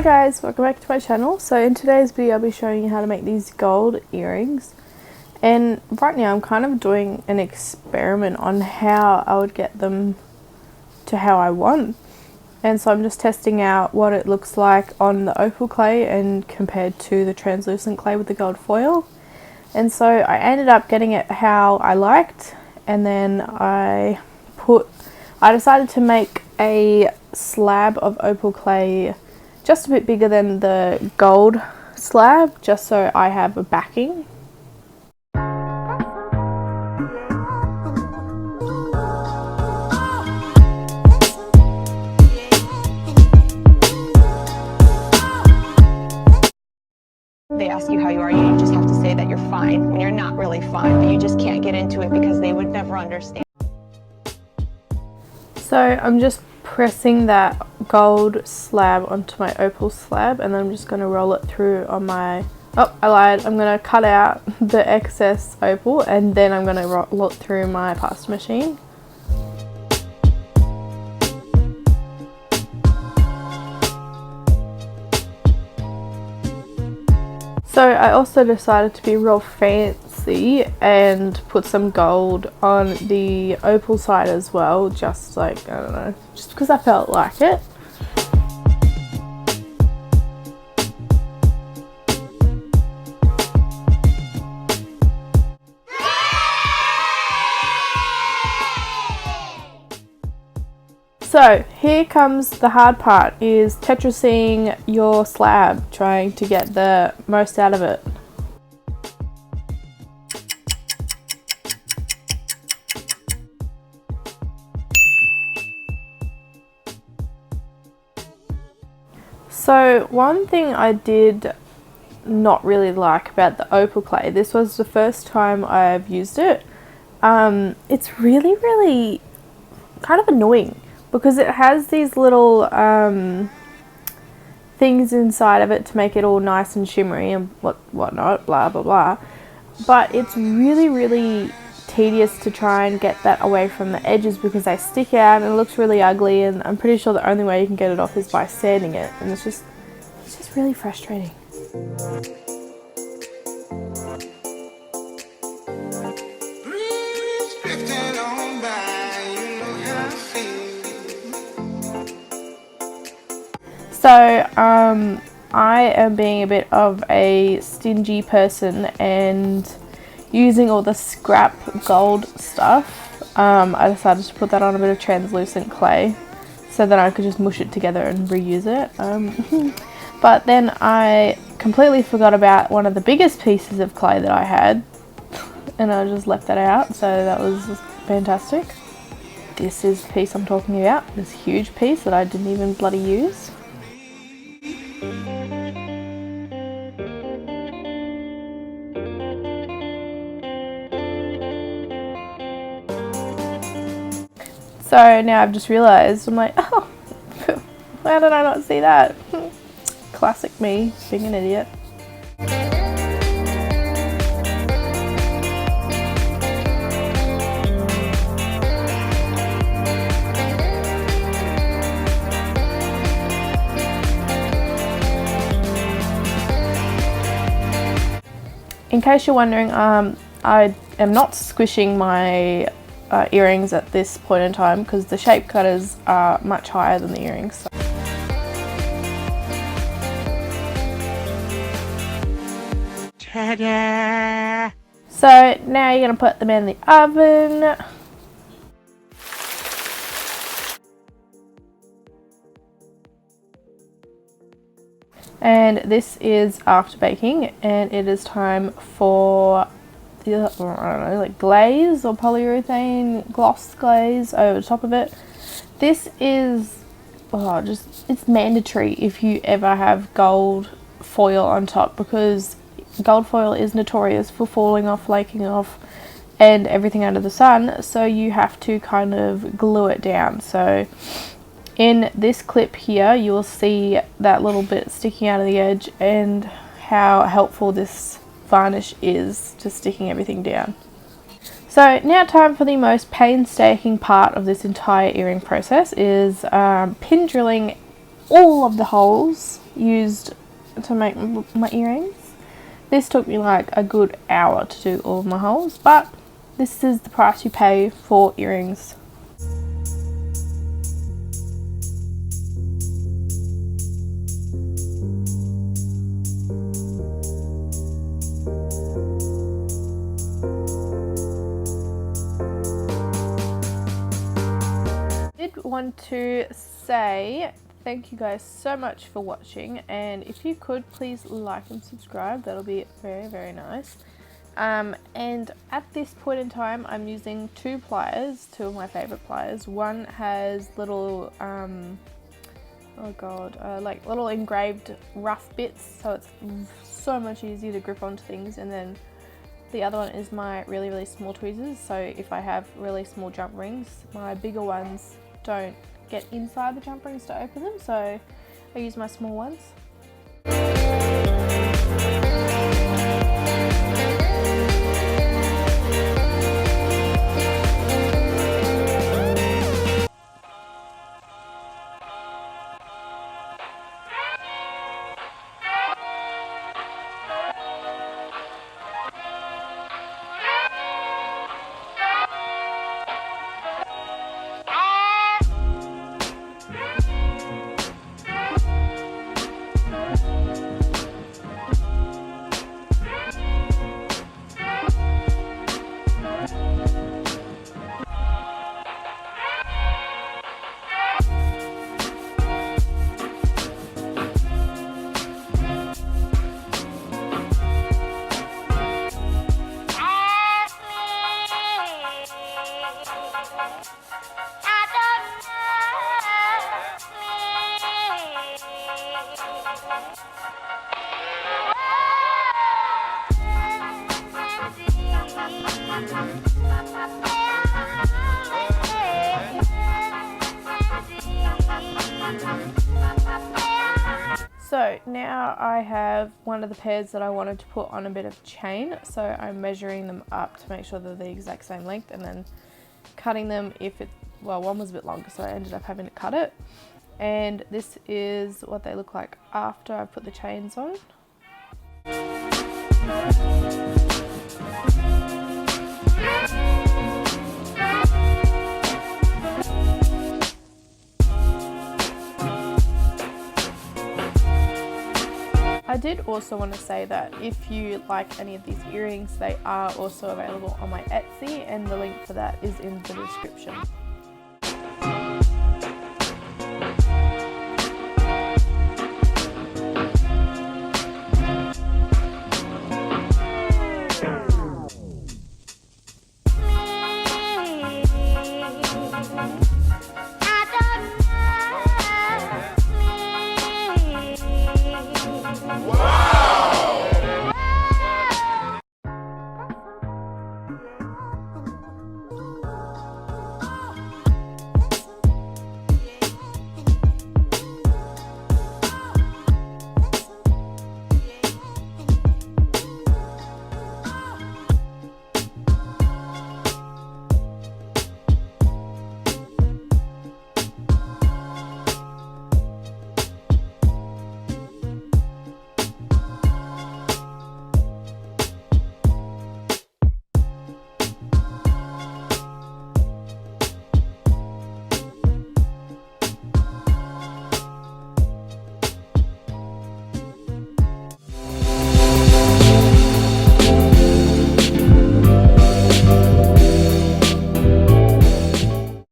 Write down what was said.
guys, welcome back to my channel. So in today's video I'll be showing you how to make these gold earrings, and right now I'm kind of doing an experiment on how I would get them to how I want. And so I'm just testing out what it looks like on the opal clay and compared to the translucent clay with the gold foil. And so I ended up getting it how I liked, and then I decided to make a slab of opal clay just a bit bigger than the gold slab, just so I have a backing. They ask you how you are, you just have to say that you're fine when you're not really fine, but you just can't get into it because they would never understand. So I'm just pressing that gold slab onto my opal slab, and then I'm just going to roll it through on my, oh I lied, I'm going to cut out the excess opal and then I'm going to roll it through my pasta machine. So I also decided to be real fancy and put some gold on the opal side as well, just like, I don't know, just because I felt like it. So here comes the hard part, is Tetrising your slab, trying to get the most out of it. So one thing I did not really like about the opal clay, this was the first time I've used it, it's really kind of annoying, because it has these little things inside of it to make it all nice and shimmery and whatnot, blah blah blah. But it's really tedious to try and get that away from the edges, because they stick out and it looks really ugly, and I'm pretty sure the only way you can get it off is by sanding it, and it's just really frustrating. So I am being a bit of a stingy person and using all the scrap gold stuff. I decided to put that on a bit of translucent clay so that I could just mush it together and reuse it. But then I completely forgot about one of the biggest pieces of clay that I had, and I just left that out, so that was fantastic. This is the piece I'm talking about, this huge piece that I didn't even bloody use. So now I've just realised, I'm like, oh, why did I not see that? Classic me, being an idiot. In case you're wondering, I am not squishing my earrings at this point in time, because the shape cutters are much higher than the earrings. So. Ta-da! So now you're going to put them in the oven. And this is after baking, and it is time for the, I don't know, like glaze or polyurethane gloss glaze over the top of it. This is, it's mandatory if you ever have gold foil on top, because gold foil is notorious for falling off, flaking off, and everything under the sun, so you have to kind of glue it down. So in this clip here, you will see that little bit sticking out of the edge and how helpful this varnish is to sticking everything down. So now time for the most painstaking part of this entire earring process, is pin drilling all of the holes used to make my earrings. This took me like a good hour to do all of my holes, but this is the price you pay for earrings. I did want to say thank you guys so much for watching, and if you could please like and subscribe, that'll be very, very nice. And at this point in time I'm using two pliers, two of my favorite pliers. One has little like little engraved rough bits, so it's so much easier to grip onto things, and then the other one is my really, really small tweezers, so if I have really small jump rings, my bigger ones don't get inside the jump rings to open them, so I use my small ones. So now I have one of the pairs that I wanted to put on a bit of chain, so I'm measuring them up to make sure they're the exact same length, and then cutting them if it, well, one was a bit longer, so I ended up having to cut it. And this is what they look like after I put the chains on. I did also want to say that if you like any of these earrings, they are also available on my Etsy, and the link for that is in the description.